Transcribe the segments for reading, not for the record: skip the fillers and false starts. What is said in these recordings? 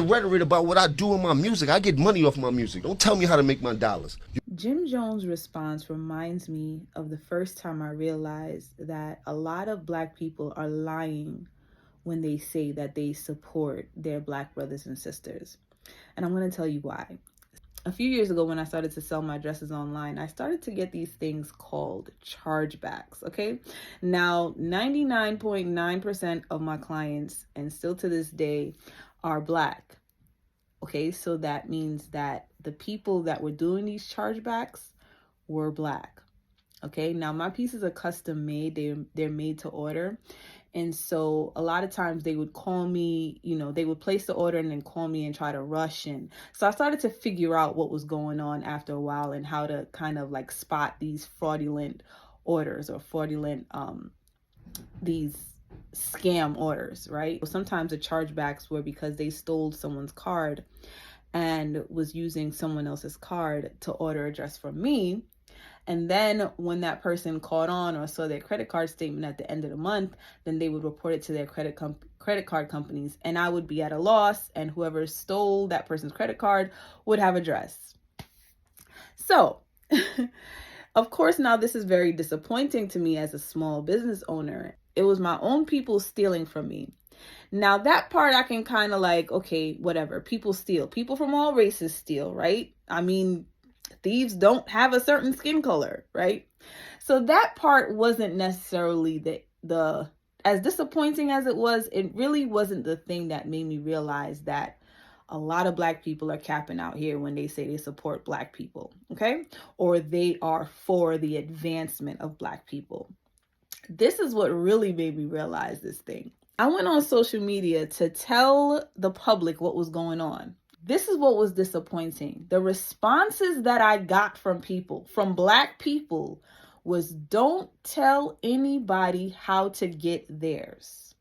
rhetoric about what I do in my music. I get money off my music. Don't tell me how to make my dollars. Jim Jones' response reminds me of the first time I realized that a lot of Black people are lying when they say that they support their Black brothers and sisters. And I'm going to tell you why. A few years ago, when I started to sell my dresses online, I started to get these things called chargebacks, okay? Now, 99.9% of my clients, and still to this day, are Black, okay? So that means that the people that were doing these chargebacks were Black, okay? Now, my pieces are custom made. They're made to order. And so a lot of times they would call me, they would place the order and then call me and try to rush in. So I started to figure out what was going on after a while and how to kind of like spot these fraudulent orders or fraudulent, these scam orders, right? Sometimes the chargebacks were because they stole someone's card and was using someone else's card to order a dress from me. And then when that person caught on or saw their credit card statement at the end of the month, then they would report it to their credit card companies, and I would be at a loss, and whoever stole that person's credit card would have a dress. So, of course, now this is very disappointing to me as a small business owner. It was my own people stealing from me. Now that part I can kind of like, okay, whatever. People steal. People from all races steal, right? I mean, thieves don't have a certain skin color, right? So that part wasn't necessarily the as disappointing as it was. It really wasn't the thing that made me realize that a lot of Black people are capping out here when they say they support Black people, okay? Or they are for the advancement of Black people. This is what really made me realize this thing. I went on social media to tell the public what was going on. This is what was disappointing. The responses that I got from people, from Black people, was don't tell anybody how to get theirs.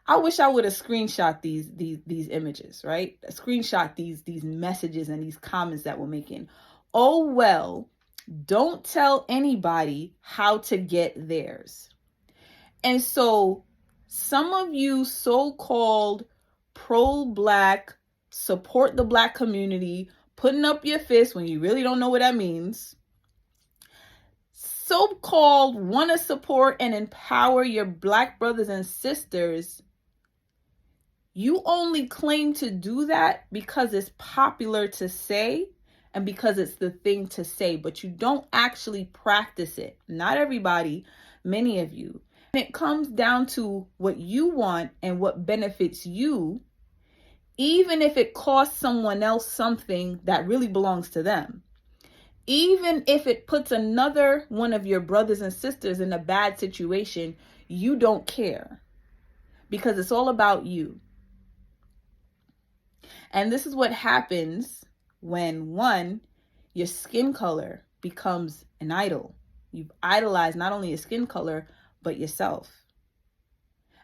I wish I would have screenshot these images, right? Screenshot these messages and these comments that were making. Oh, well, don't tell anybody how to get theirs. And so some of you so-called pro-Black, support the Black community, putting up your fist when you really don't know what that means, so-called want to support and empower your Black brothers and sisters, you only claim to do that because it's popular to say and because it's the thing to say, but you don't actually practice it. Not everybody, many of you. It comes down to what you want and what benefits you, even if it costs someone else something that really belongs to them. Even if it puts another one of your brothers and sisters in a bad situation, you don't care because it's all about you. And this is what happens when, one, your skin color becomes an idol. You've idolized not only your skin color, but yourself.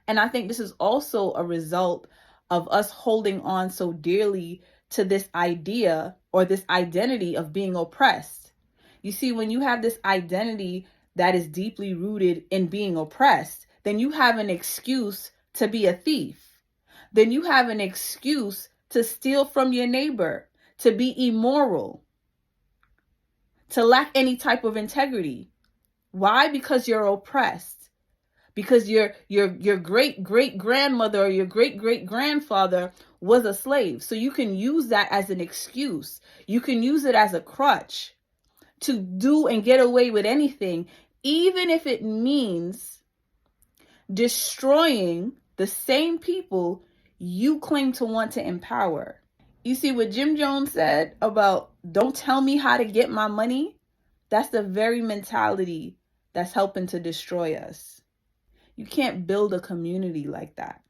And I think this is also a result of us holding on so dearly to this idea or this identity of being oppressed. You see, when you have this identity that is deeply rooted in being oppressed, then you have an excuse to be a thief. Then you have an excuse to steal from your neighbor, to be immoral, to lack any type of integrity. Why? Because you're oppressed. Because your great-great-grandmother or your great-great-grandfather was a slave. So you can use that as an excuse. You can use it as a crutch to do and get away with anything, even if it means destroying the same people you claim to want to empower. You see what Jim Jones said about don't tell me how to get my money? That's the very mentality that's helping to destroy us. You can't build a community like that.